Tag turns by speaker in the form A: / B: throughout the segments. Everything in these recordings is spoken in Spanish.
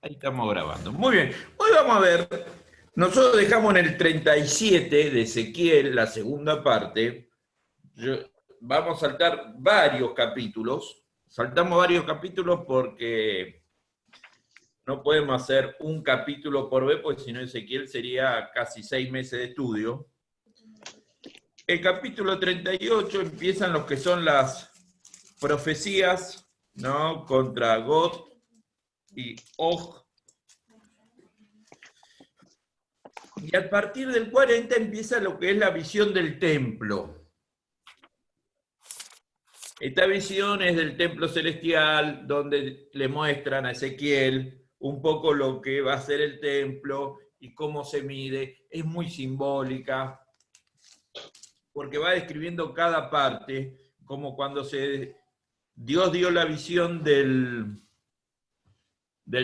A: Ahí estamos grabando. Muy bien. Hoy vamos a ver, nosotros dejamos en el 37 de Ezequiel, la segunda parte. Vamos a saltar varios capítulos. Saltamos varios capítulos porque no podemos hacer un capítulo por vez, porque si no Ezequiel sería casi 6 meses de estudio. El capítulo 38 empiezan los que son las profecías, ¿no?, contra God y Og. Y a partir del 40 empieza lo que es la visión del templo. Esta visión es del templo celestial, donde le muestran a Ezequiel un poco lo que va a ser el templo y cómo se mide. Es muy simbólica, porque va describiendo cada parte, como cuando Dios dio la visión del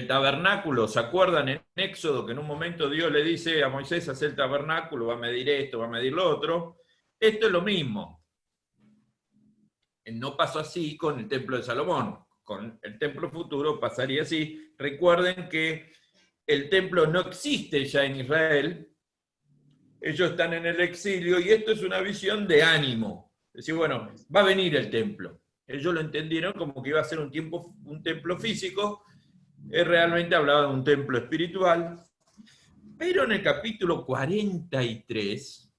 A: tabernáculo. ¿Se acuerdan en Éxodo que en un momento Dios le dice a Moisés: haz el tabernáculo, va a medir esto, va a medir lo otro? Esto es lo mismo. No pasó así con el templo de Salomón. Con el templo futuro pasaría así. Recuerden que el templo no existe ya en Israel. Ellos están en el exilio y esto es una visión de ánimo. Es decir, bueno, va a venir el templo. Ellos lo entendieron como que iba a ser un templo físico. Realmente hablaba de un templo espiritual. Pero en el capítulo 43,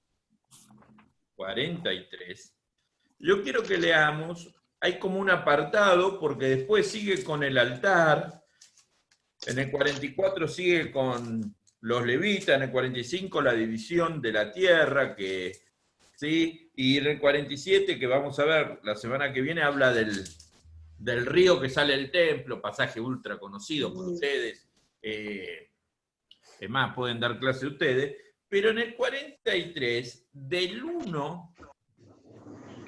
A: yo quiero que leamos, hay como un apartado, porque después sigue con el altar, en el 44 sigue con los levitas, en el 45 la división de la tierra, ¿sí? Y en el 47, que vamos a ver la semana que viene, habla del río que sale del templo, pasaje ultra conocido por ustedes. Es más, pueden dar clase ustedes. Pero en el 43, del 1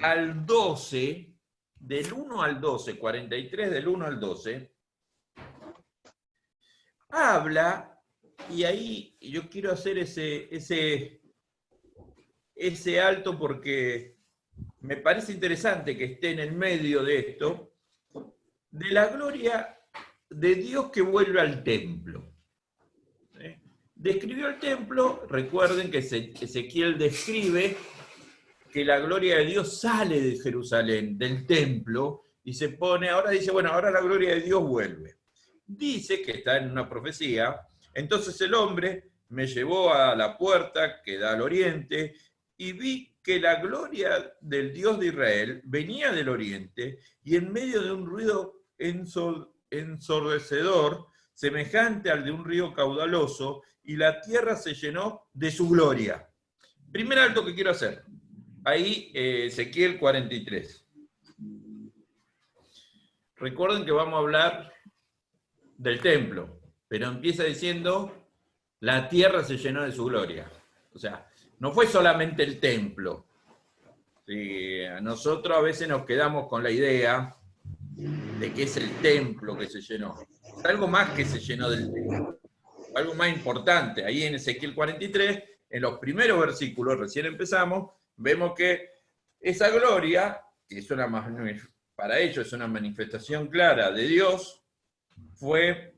A: al 12, 43 del 1 al 12, habla, y ahí yo quiero hacer ese alto porque me parece interesante que esté en el medio de esto, de la gloria de Dios que vuelve al templo. Describió el templo, recuerden que Ezequiel describe que la gloria de Dios sale de Jerusalén, del templo, y se pone, ahora dice, bueno, ahora la gloria de Dios vuelve. Dice que está en una profecía. Entonces el hombre me llevó a la puerta que da al oriente y vi que la gloria del Dios de Israel venía del oriente y en medio de un ruido ensordecedor, semejante al de un río caudaloso, y la tierra se llenó de su gloria. Primer alto que quiero hacer. Ahí, Ezequiel 43. Recuerden que vamos a hablar del templo, pero empieza diciendo: la tierra se llenó de su gloria. O sea, no fue solamente el templo. Sí, nosotros a veces nos quedamos con la idea de que es el templo que se llenó. Es algo más que se llenó del templo. Algo más importante. Ahí en Ezequiel 43, en los primeros versículos, recién empezamos, vemos que esa gloria, que es para ellos es una manifestación clara de Dios, fue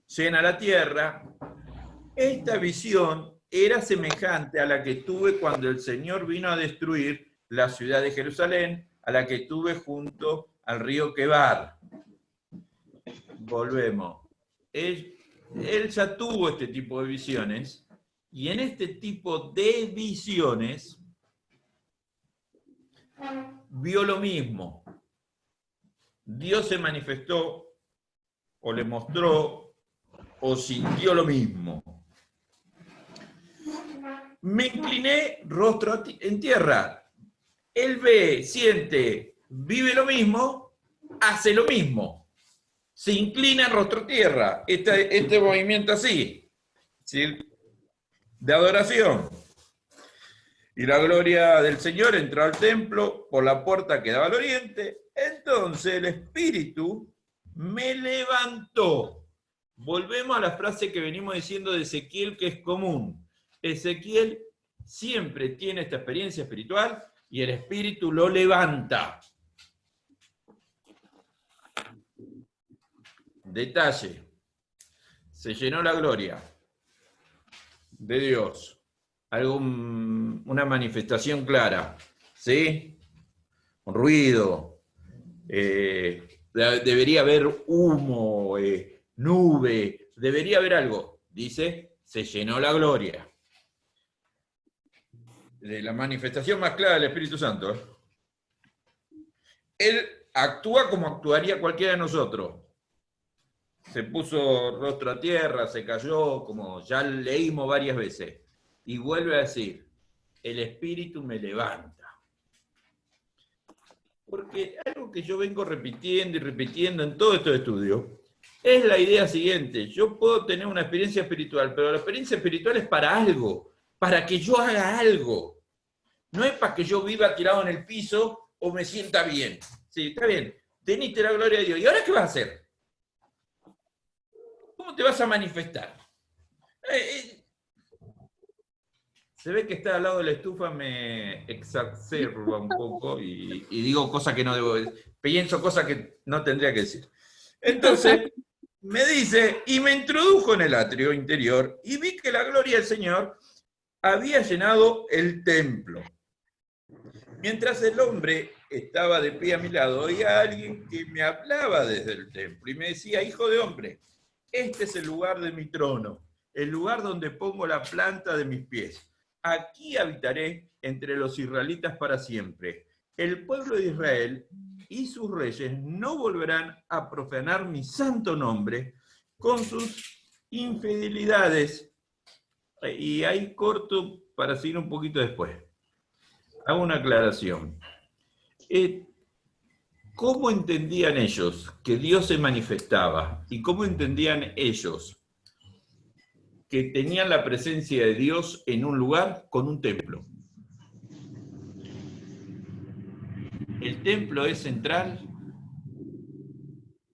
A: llena la tierra. Esta visión era semejante a la que tuve cuando el Señor vino a destruir la ciudad de Jerusalén, a la que tuve junto al río Quebar. Volvemos. Él ya tuvo este tipo de visiones, y en este tipo de visiones vio lo mismo. Dios se manifestó, o le mostró, o sintió lo mismo. Me incliné rostro en tierra. Él ve, siente, vive lo mismo, hace lo mismo. Se inclina rostro a tierra. Este movimiento así, ¿sí?, de adoración. Y la gloria del Señor entró al templo por la puerta que daba al oriente. Entonces el Espíritu me levantó. Volvemos a la frase que venimos diciendo de Ezequiel, que es común. Ezequiel siempre tiene esta experiencia espiritual y el Espíritu lo levanta. Detalle. se llenó la gloria de Dios, una manifestación clara, ¿sí? Un ruido, debería haber humo, nube, debería haber algo. Dice, se llenó la gloria. De la manifestación más clara del Espíritu Santo. Él actúa como actuaría cualquiera de nosotros. Se puso rostro a tierra, se cayó, como ya leímos varias veces. Y vuelve a decir, el Espíritu me levanta. Porque algo que yo vengo repitiendo y repitiendo en todos estos estudios, es la idea siguiente. Yo puedo tener una experiencia espiritual, pero la experiencia espiritual es para algo, para que yo haga algo. No es para que yo viva tirado en el piso o me sienta bien. Sí, está bien. Teniste la gloria de Dios. ¿Y ahora qué vas a hacer? ¿Cómo te vas a manifestar? Se ve que estar al lado de la estufa me exacerba un poco y digo cosas que no debo decir. Pienso cosas que no tendría que decir. Entonces, me dice, y me introdujo en el atrio interior y vi que la gloria del Señor había llenado el templo. Mientras el hombre estaba de pie a mi lado, oía a alguien que me hablaba desde el templo y me decía, hijo de hombre, este es el lugar de mi trono, el lugar donde pongo la planta de mis pies. Aquí habitaré entre los israelitas para siempre. El pueblo de Israel y sus reyes no volverán a profanar mi santo nombre con sus infidelidades. Y ahí corto para seguir un poquito después. Hago una aclaración. ¿Cómo entendían ellos que Dios se manifestaba? ¿Y cómo entendían ellos que tenían la presencia de Dios en un lugar con un templo? ¿El templo es central?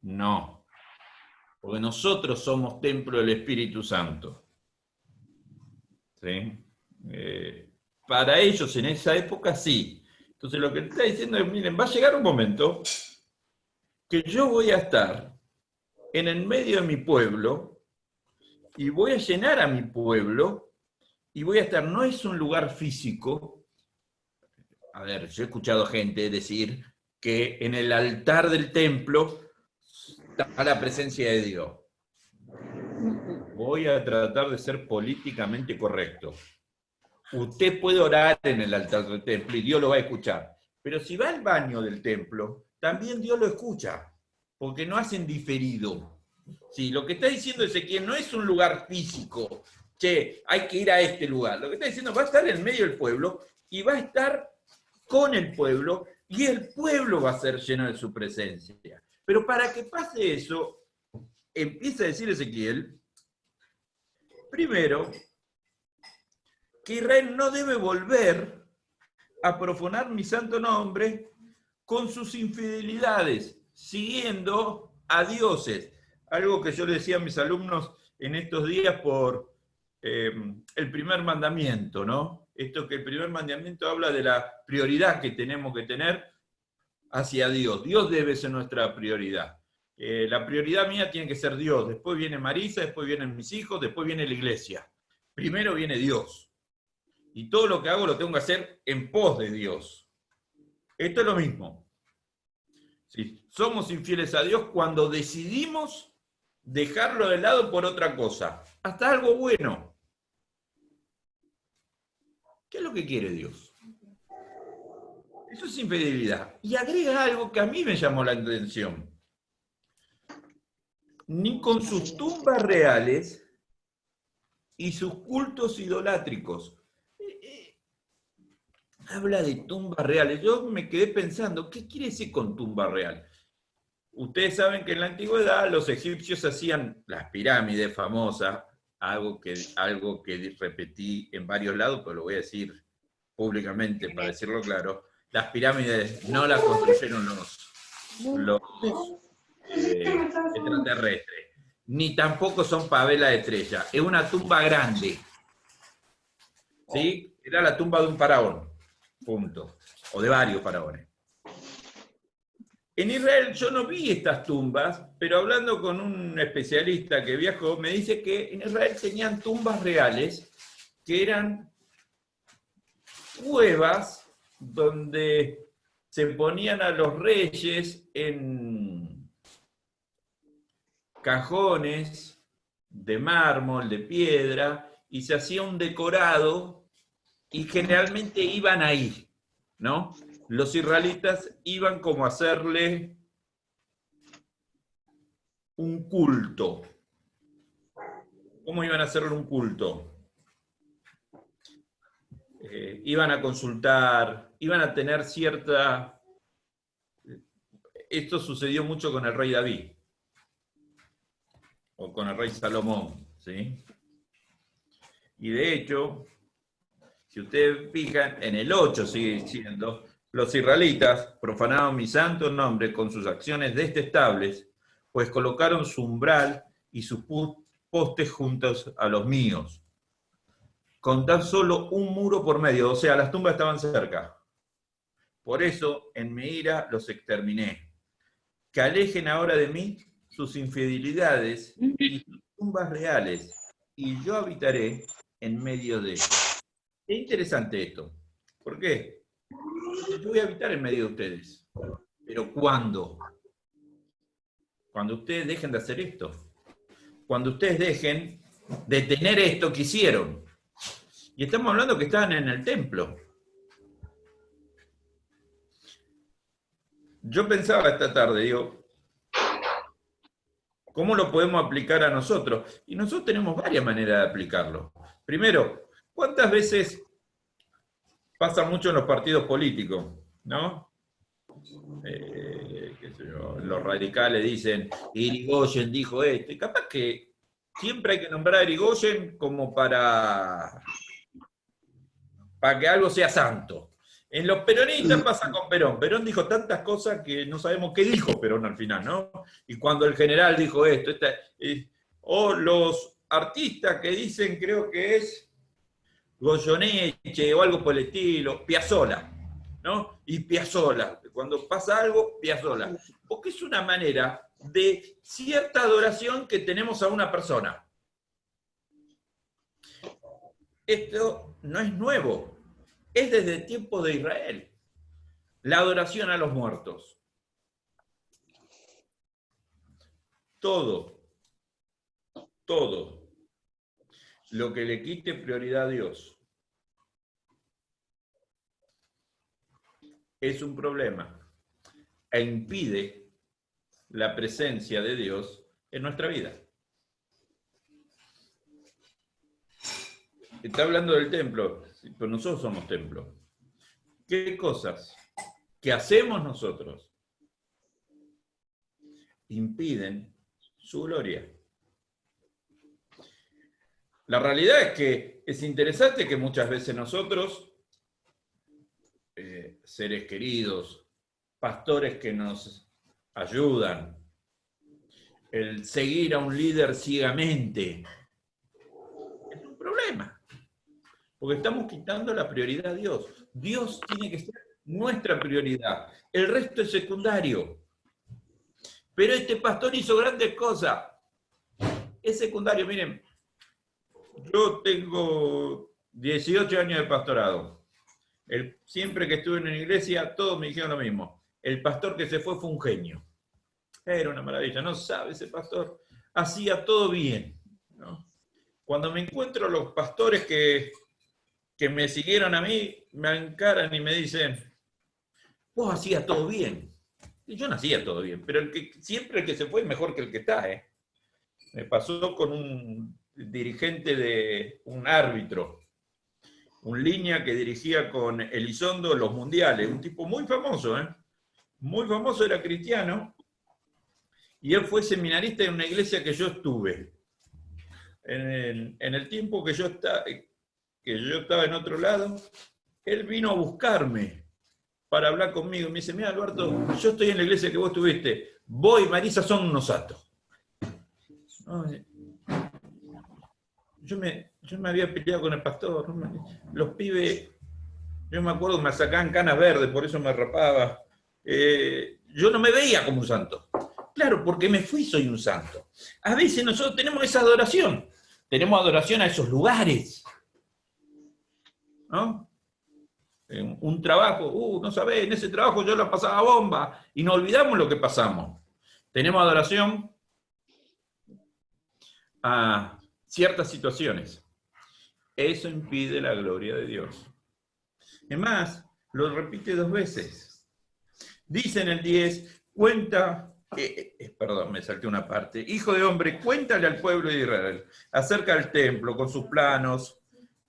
A: No, porque nosotros somos templo del Espíritu Santo. ¿Sí? Para ellos en esa época sí. Entonces lo que está diciendo es, miren, va a llegar un momento que yo voy a estar en el medio de mi pueblo y voy a llenar a mi pueblo y voy a estar, no es un lugar físico. A ver, yo he escuchado gente decir que en el altar del templo está la presencia de Dios. Voy a tratar de ser políticamente correcto. Usted puede orar en el altar del templo y Dios lo va a escuchar. Pero si va al baño del templo, también Dios lo escucha, porque no hacen diferido. Sí, lo que está diciendo Ezequiel no es un lugar físico, che, hay que ir a este lugar. Lo que está diciendo va a estar en medio del pueblo y va a estar con el pueblo y el pueblo va a ser lleno de su presencia. Pero para que pase eso, empieza a decir Ezequiel, primero, que Israel no debe volver a profanar mi santo nombre con sus infidelidades, siguiendo a dioses. Algo que yo le decía a mis alumnos en estos días por el primer mandamiento, ¿no? Esto que el primer mandamiento habla de la prioridad que tenemos que tener hacia Dios. Dios debe ser nuestra prioridad. La prioridad mía tiene que ser Dios. Después viene Marisa, después vienen mis hijos, después viene la iglesia. Primero viene Dios. Y todo lo que hago lo tengo que hacer en pos de Dios. Esto es lo mismo. ¿Sí? Somos infieles a Dios cuando decidimos dejarlo de lado por otra cosa. Hasta algo bueno. ¿Qué es lo que quiere Dios? Eso es infidelidad. Y agrega algo que a mí me llamó la atención. Ni con sus tumbas reales y sus cultos idolátricos. Habla de tumbas reales. Yo me quedé pensando, ¿qué quiere decir con tumba real? Ustedes saben que en la antigüedad los egipcios hacían las pirámides famosas, algo que repetí en varios lados, pero lo voy a decir públicamente para decirlo claro. Las pirámides no las construyeron los extraterrestres, ni tampoco son pavelas de estrella. Es una tumba grande. ¿Sí? Era la tumba de un faraón. Punto. O de varios faraones. En Israel yo no vi estas tumbas, pero hablando con un especialista que viajó, me dice que en Israel tenían tumbas reales, que eran cuevas donde se ponían a los reyes en cajones de mármol, de piedra, y se hacía un decorado, y generalmente iban ahí, ¿no? Los israelitas iban como a hacerle un culto. ¿Cómo iban a hacerle un culto? Iban a consultar, iban a tener cierta... Esto sucedió mucho con el rey David, o con el rey Salomón, ¿sí? Y de hecho, si ustedes fijan, en el 8 sigue diciendo, los israelitas profanaron mi santo nombre con sus acciones detestables, pues colocaron su umbral y sus postes juntos a los míos, con tan solo un muro por medio, o sea, las tumbas estaban cerca. Por eso, en mi ira, los exterminé. Que alejen ahora de mí sus infidelidades y sus tumbas reales, y yo habitaré en medio de ellos. Es interesante esto. ¿Por qué? Yo voy a habitar en medio de ustedes. ¿Pero cuándo? Cuando ustedes dejen de hacer esto. Cuando ustedes dejen de tener esto que hicieron. Y estamos hablando que estaban en el templo. Yo pensaba esta tarde, digo, ¿cómo lo podemos aplicar a nosotros? Y nosotros tenemos varias maneras de aplicarlo. Primero, ¿cuántas veces pasa mucho en los partidos políticos, ¿no? Qué sé yo, los radicales dicen, Irigoyen dijo esto, y capaz que siempre hay que nombrar a Irigoyen como para que algo sea santo. En los peronistas pasa con Perón. Perón dijo tantas cosas que no sabemos qué dijo Perón al final, ¿no? Y cuando el general dijo esto, o los artistas que dicen, creo que es Goyeneche o algo por el estilo, Piazzolla, ¿no? Y Piazzolla, cuando pasa algo, Piazzolla. Porque es una manera de cierta adoración que tenemos a una persona. Esto no es nuevo, es desde el tiempo de Israel. La adoración a los muertos. Todo lo que le quite prioridad a Dios es un problema e impide la presencia de Dios en nuestra vida. Está hablando del templo, pero nosotros somos templo. ¿Qué cosas que hacemos nosotros impiden su gloria? La realidad es que es interesante que muchas veces nosotros, seres queridos, pastores que nos ayudan, el seguir a un líder ciegamente, es un problema, porque estamos quitando la prioridad a Dios. Dios tiene que ser nuestra prioridad, el resto es secundario. Pero este pastor hizo grandes cosas, es secundario. Miren, yo tengo 18 años de pastorado. Siempre que estuve en una iglesia, todos me dijeron lo mismo. El pastor que se fue un genio. Era una maravilla, no sabe ese pastor. Hacía todo bien, ¿no? Cuando me encuentro los pastores que me siguieron a mí, me encaran y me dicen, vos hacías todo bien. Y yo no hacía todo bien, pero siempre el que se fue es mejor que el que está, ¿eh? Me pasó con un dirigente de un árbitro, un línea que dirigía con Elizondo los mundiales, un tipo muy famoso, ¿eh? Muy famoso, era cristiano, y él fue seminarista en una iglesia que yo estuve. En el tiempo que yo estaba en otro lado, él vino a buscarme para hablar conmigo. Me dice, mira, Alberto, yo estoy en la iglesia que vos estuviste, vos y Marisa son unos atos. Yo me había peleado con el pastor, los pibes, yo me acuerdo que me sacaban canas verdes, por eso me rapaba. yo no me veía como un santo. Claro, porque me fui, soy un santo. A veces nosotros tenemos esa adoración. Tenemos adoración a esos lugares. ¿No? Un trabajo, no sabés, en ese trabajo yo la pasaba bomba. Y no olvidamos lo que pasamos. Tenemos adoración a ciertas situaciones. Eso impide la gloria de Dios. Es más, lo repite 2 veces. Dice en el 10, cuenta, perdón, me salté una parte. Hijo de hombre, cuéntale al pueblo de Israel acerca del templo, con sus planos,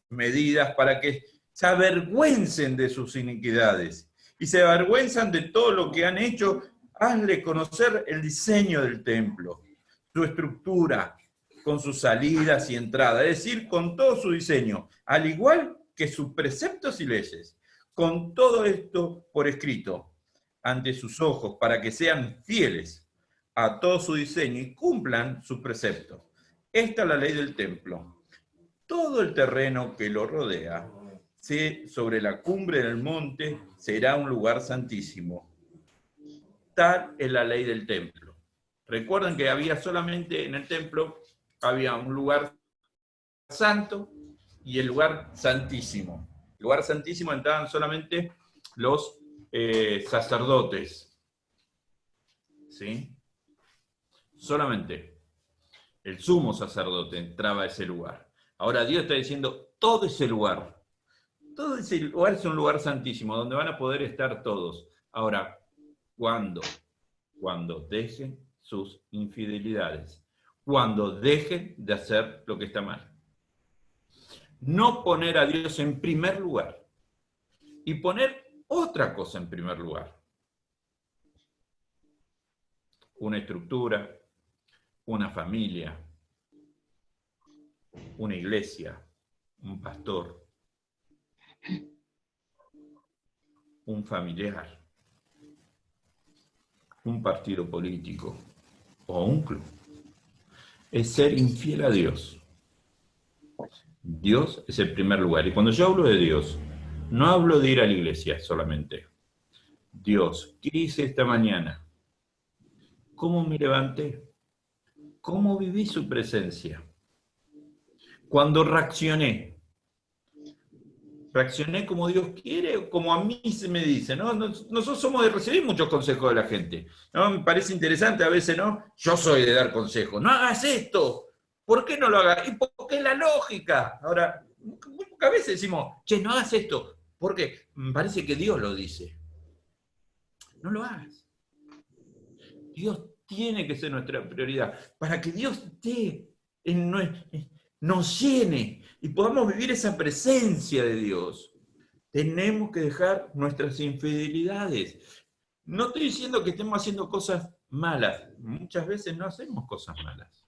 A: medidas, para que se avergüencen de sus iniquidades y se avergüenzan de todo lo que han hecho. Hazle conocer el diseño del templo, su estructura, con sus salidas y entradas, es decir, con todo su diseño, al igual que sus preceptos y leyes, con todo esto por escrito ante sus ojos, para que sean fieles a todo su diseño y cumplan sus preceptos. Esta es la ley del templo. Todo el terreno que lo rodea, sobre la cumbre del monte, será un lugar santísimo. Tal es la ley del templo. Recuerden que había solamente en el templo, había un lugar santo y el lugar santísimo. El lugar santísimo entraban solamente los sacerdotes. ¿Sí? Solamente el sumo sacerdote entraba a ese lugar. Ahora Dios está diciendo, todo ese lugar es un lugar santísimo, donde van a poder estar todos. Ahora, ¿cuándo? Cuando dejen sus infidelidades. Cuando dejen de hacer lo que está mal. No poner a Dios en primer lugar. Y poner otra cosa en primer lugar. Una estructura, una familia, una iglesia, un pastor, un familiar, un partido político o un club. Es ser infiel a Dios. Dios es el primer lugar. Y cuando yo hablo de Dios, no hablo de ir a la iglesia solamente. Dios, ¿qué hice esta mañana? ¿Cómo me levanté? ¿Cómo viví su presencia? Cuando reaccioné como Dios quiere, o como a mí se me dice, ¿no? Nosotros somos de recibir muchos consejos de la gente, ¿no? Me parece interesante a veces, ¿no? Yo soy de dar consejos, no hagas esto, ¿por qué no lo hagas? Y porque es la lógica. Ahora, muy pocas veces decimos, che, no hagas esto, porque me parece que Dios lo dice. No lo hagas. Dios tiene que ser nuestra prioridad, para que Dios nos llene y podamos vivir esa presencia de Dios. Tenemos que dejar nuestras infidelidades. No estoy diciendo que estemos haciendo cosas malas. Muchas veces no hacemos cosas malas.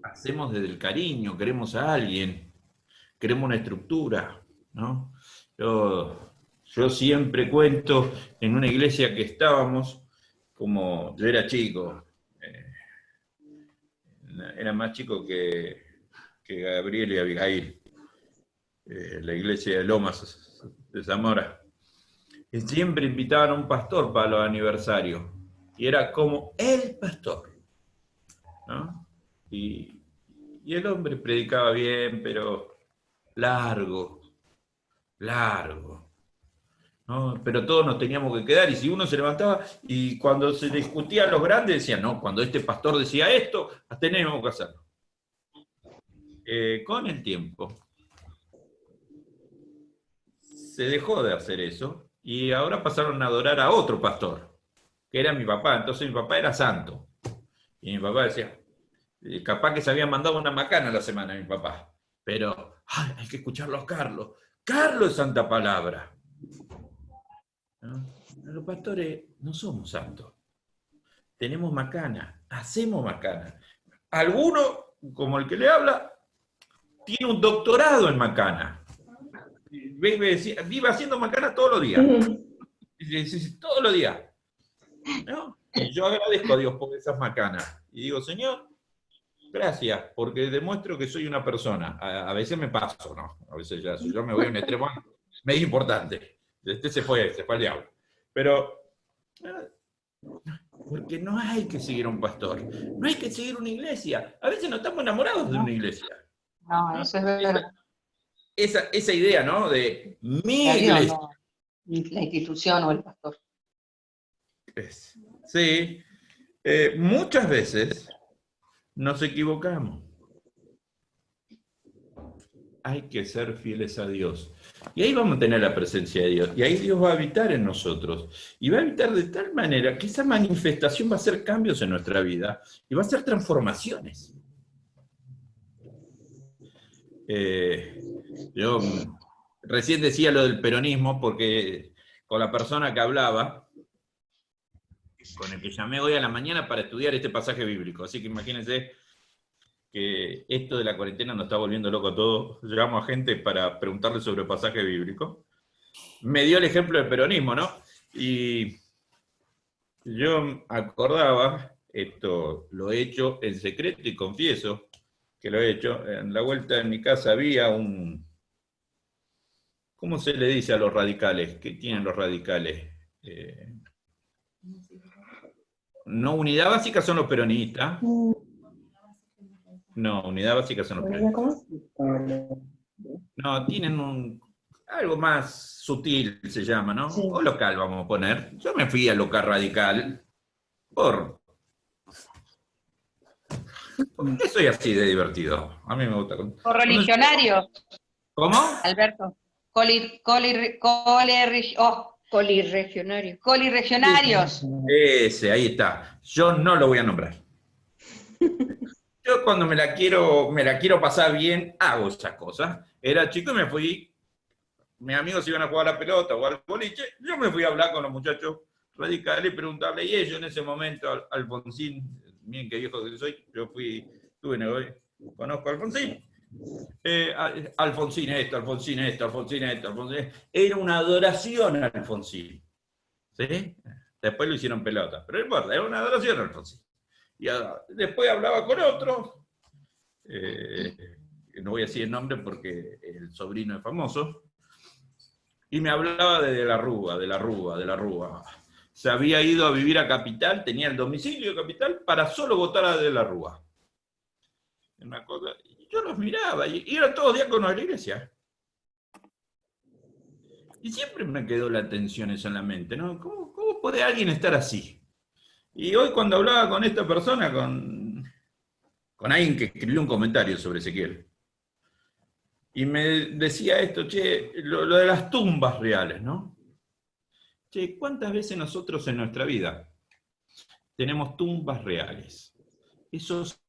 A: Hacemos desde el cariño, queremos a alguien, queremos una estructura, ¿no? Yo siempre cuento en una iglesia que estábamos, como yo era chico, era más chico que Gabriel y Abigail, la iglesia de Lomas de Zamora. Y siempre invitaban a un pastor para los aniversarios. Y era como el pastor, ¿no? Y el hombre predicaba bien, pero largo, ¿no? Pero todos nos teníamos que quedar, y si uno se levantaba, y cuando se discutían los grandes, decían, no, cuando este pastor decía esto, tenemos que hacerlo. Con el tiempo se dejó de hacer eso, y ahora pasaron a adorar a otro pastor, que era mi papá. Entonces mi papá era santo, y mi papá decía, capaz que se habían mandado una macana la semana mi papá, pero hay que escucharlo a Carlos. Carlos es santa palabra. ¿No? Los pastores no somos santos. Tenemos macana, hacemos macana. Alguno, como el que le habla, tiene un doctorado en macana. Vive haciendo macana todos los días. Todos los días. ¿No? Y yo agradezco a Dios por esas macanas. Y digo, Señor, gracias, porque demuestro que soy una persona. A veces me paso, ¿no? A veces ya, si yo me voy a un extremo, me es importante. Este se fue al diablo. Pero, porque no hay que seguir a un pastor, no hay que seguir una iglesia. A veces no estamos enamorados de una iglesia.
B: No, eso es verdad.
A: Esa idea, ¿no? De mi
B: De Dios,
A: iglesia.
B: no. La institución o el pastor.
A: Sí, muchas veces nos equivocamos. Hay que ser fieles a Dios. Y ahí vamos a tener la presencia de Dios. Y ahí Dios va a habitar en nosotros. Y va a habitar de tal manera que esa manifestación va a hacer cambios en nuestra vida y va a hacer transformaciones. Yo recién decía lo del peronismo porque con la persona que hablaba, con el que llamé hoy a la mañana para estudiar este pasaje bíblico. Así que imagínense que esto de la cuarentena nos está volviendo loco a todos. Llegamos a gente para preguntarle sobre el pasaje bíblico. Me dio el ejemplo del peronismo, ¿no? Y yo acordaba, esto lo he hecho en secreto y confieso que lo he hecho, en la vuelta de mi casa había un... ¿Cómo se le dice a los radicales? ¿Qué tienen los radicales? No, unidad básica son los peronistas. No, unidad básica son los peronistas. No, tienen algo más sutil, se llama, ¿no? Sí. O local, vamos a poner. Yo me fui a local radical ¿por qué soy así de divertido? A mí me gusta.
B: ¿Por religionario?
A: ¿Cómo?
B: Alberto. Colirregionarios.
A: Ese, ahí está. Yo no lo voy a nombrar. Yo cuando me la quiero pasar bien, hago esas cosas. Era chico y me fui, mis amigos iban a jugar a la pelota o al boliche, yo me fui a hablar con los muchachos radicales y preguntarle, y ellos en ese momento, Alfonsín, miren qué viejo que soy, yo conozco a Alfonsín. Alfonsín esto, Alfonsín esto, Alfonsín esto, Alfonsín esto. Era una adoración a Alfonsín. ¿Sí? Después lo hicieron pelota, pero no importa, era una adoración a Alfonsín. Y después hablaba con otro, no voy a decir el nombre porque el sobrino es famoso, y me hablaba de la Rúa. Se había ido a vivir a Capital, tenía el domicilio de Capital para solo votar a De la Rúa. Una cosa, yo los miraba y eran todos diáconos de la iglesia. Y siempre me quedó la atención eso en la mente, ¿no? ¿Cómo puede alguien estar así? Y hoy cuando hablaba con esta persona, con alguien que escribió un comentario sobre Ezequiel, y me decía esto, che, lo de las tumbas reales, ¿no? Che, ¿cuántas veces nosotros en nuestra vida tenemos tumbas reales? Esos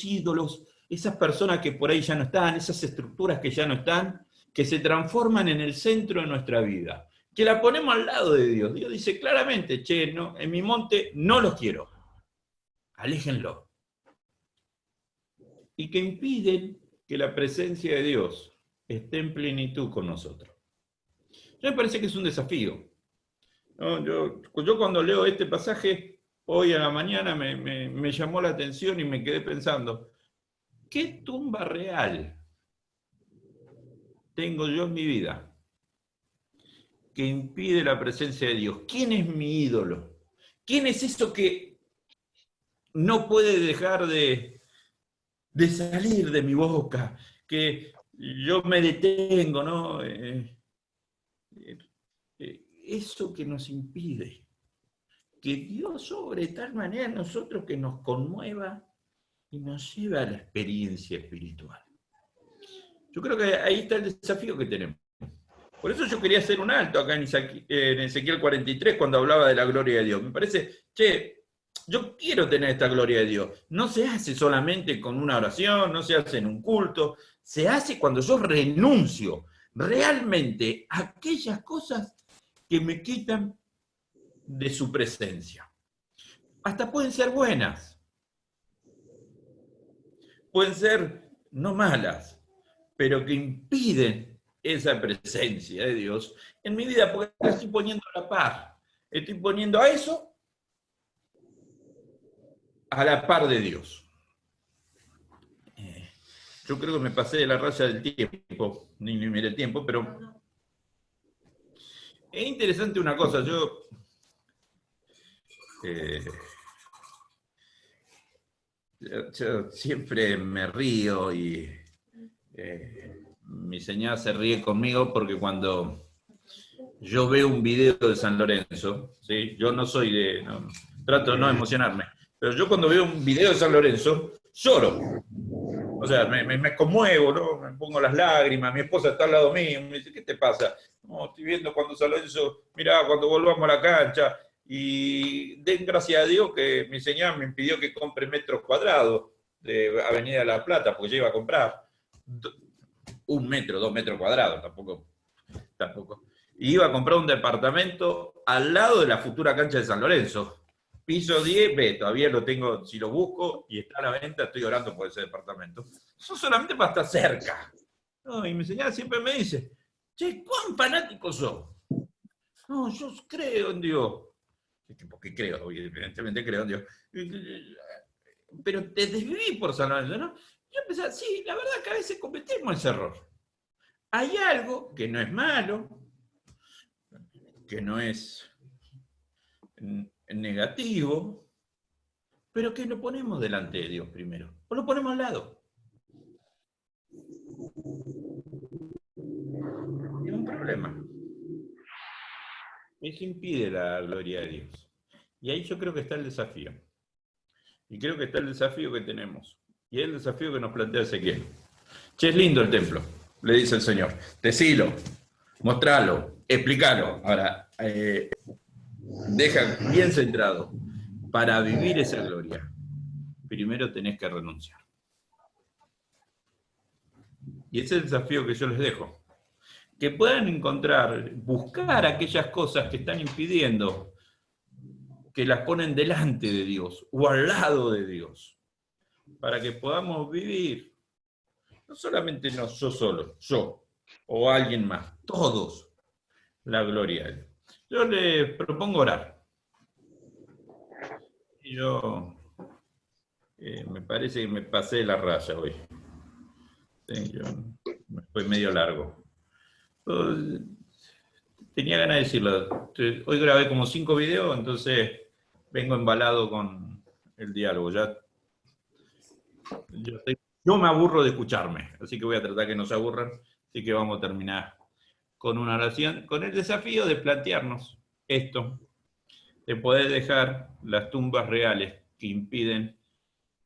A: ídolos, esas personas que por ahí ya no están, esas estructuras que ya no están, que se transforman en el centro de nuestra vida, que la ponemos al lado de Dios. Dios dice claramente, che, no, en mi monte no los quiero, aléjenlo. Y que impiden que la presencia de Dios esté en plenitud con nosotros. Yo me parece que es un desafío. ¿No? Yo cuando leo este pasaje, hoy a la mañana me llamó la atención y me quedé pensando, ¿qué tumba real tengo yo en mi vida que impide la presencia de Dios? ¿Quién es mi ídolo? ¿Quién es eso que no puede dejar de salir de mi boca? Que yo me detengo, ¿no? Eso que nos impide que Dios obre de tal manera en nosotros que nos conmueva y nos lleve a la experiencia espiritual. Yo creo que ahí está el desafío que tenemos. Por eso yo quería hacer un alto acá en Ezequiel 43 cuando hablaba de la gloria de Dios. Me parece, che, yo quiero tener esta gloria de Dios. No se hace solamente con una oración, no se hace en un culto, se hace cuando yo renuncio realmente a aquellas cosas que me quitan de su presencia. Hasta pueden ser buenas, pueden ser no malas, pero que impiden esa presencia de Dios en mi vida, porque la estoy poniendo a la par. Estoy poniendo a eso a la par de Dios. Yo creo que me pasé de la raya del tiempo, ni miré el tiempo, pero Es interesante una cosa, yo siempre me río y mi señora se ríe conmigo porque cuando yo veo un video de San Lorenzo, ¿sí? Yo no soy trato de no emocionarme, pero yo cuando veo un video de San Lorenzo, lloro. O sea, me conmuevo, ¿no? Me pongo las lágrimas, mi esposa está al lado mío, me dice, ¿qué te pasa? No, estoy viendo cuando San Lorenzo, mirá, cuando volvamos a la cancha, y den gracias a Dios que mi señora me impidió que compre metros cuadrados de Avenida de La Plata, porque yo iba a comprar 1 metro, 2 metros cuadrados, tampoco. Y iba a comprar un departamento al lado de la futura cancha de San Lorenzo. Piso 10B, todavía lo tengo, si lo busco y está a la venta, estoy orando por ese departamento. Eso solamente para estar cerca. No, y mi señora siempre me dice, che, ¿cuán fanático sos? No, yo creo en Dios. Porque creo, evidentemente creo en Dios. Pero te desviví por San Lorenzo, ¿no? Yo empecé, sí, la verdad que a veces cometemos ese error. Hay algo que no es malo, que no es negativo, pero que lo ponemos delante de Dios primero, o lo ponemos al lado. Es un problema. Eso impide la gloria de Dios. Y ahí yo creo que está el desafío. Y creo que está el desafío que tenemos. Y es el desafío que nos plantea Ezequiel. Che, es lindo el templo, le dice el Señor. Decilo, mostralo, explícalo. Ahora, deja bien centrado. Para vivir esa gloria, primero tenés que renunciar. Y ese es el desafío que yo les dejo. Que puedan encontrar, buscar aquellas cosas que están impidiendo, que las ponen delante de Dios o al lado de Dios, para que podamos vivir, no solamente yo solo, yo o alguien más, todos, la gloria de Dios. Yo les propongo orar. Y yo me parece que me pasé la raya hoy. Sí, yo fue medio largo. Tenía ganas de decirlo. Hoy grabé como 5 videos, entonces vengo embalado con el diálogo. Yo me aburro de escucharme, así que voy a tratar que no se aburran. Así que vamos a terminar con una oración, con el desafío de plantearnos esto, de poder dejar las tumbas reales que impiden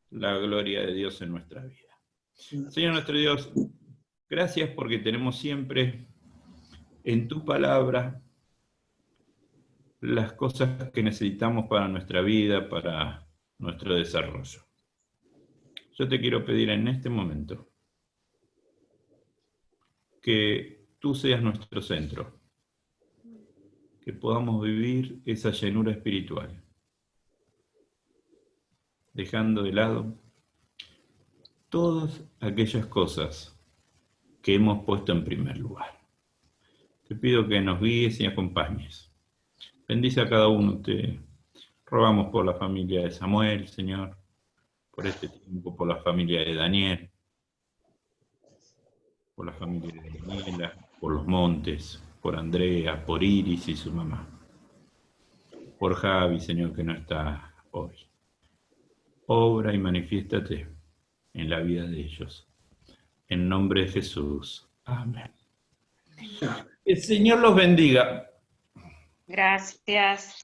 A: la gloria de Dios en nuestra vida. Señor nuestro Dios, gracias porque tenemos siempre en tu palabra las cosas que necesitamos para nuestra vida, para nuestro desarrollo. Yo te quiero pedir en este momento que tú seas nuestro centro, que podamos vivir esa llenura espiritual, dejando de lado todas aquellas cosas que hemos puesto en primer lugar. Te pido que nos guíes y acompañes. Bendice a cada uno. Te rogamos por la familia de Samuel, Señor, por este tiempo, por la familia de Daniel, por la familia de Daniela, por los Montes, por Andrea, por Iris y su mamá, por Javi, Señor, que no está hoy. Obra y manifiéstate en la vida de ellos. En nombre de Jesús. Amén. El Señor los bendiga.
B: Gracias.